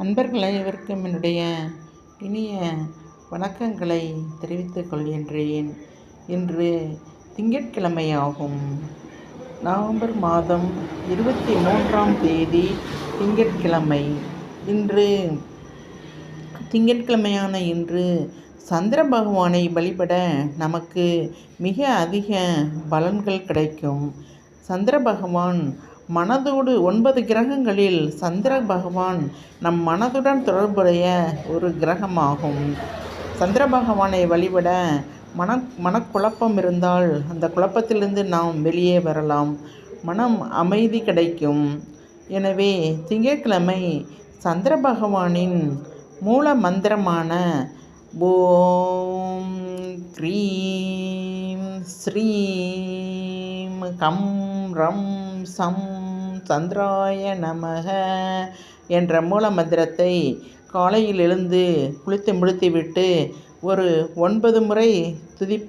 அன்பர்கள் அனைவருக்கும் என்னுடைய இனிய வணக்கங்களை தெரிவித்துக் கொள்கின்றேன். இன்று திங்கட்கிழமையாகும். நவம்பர் மாதம் 23ஆம் தேதி திங்கட்கிழமை. இன்று திங்கட்கிழமையான இன்று சந்திர பகவானை வழிபட நமக்கு மிக அதிக பலன்கள் கிடைக்கும். சந்திர பகவான் மனதோடு 9 கிரகங்களில் சந்திர பகவான் நம் மனதுடன் தொடர்புடைய ஒரு கிரகமாகும். சந்திர பகவானை வழிபட மனக்குழப்பம் இருந்தால் அந்த குழப்பத்திலிருந்து நாம் வெளியே வரலாம். மனம் அமைதி கிடைக்கும். எனவே திங்கட்கிழமை சந்திர பகவானின் மூல மந்திரமான ஓம் க்ரீம் ஸ்ரீம் கம் ரம் சம் சந்திராய நமக என்ற மூல மந்திரத்தை காலையில் எழுந்து குளித்து முடித்துவிட்டு ஒரு 9 முறை துதிப்பது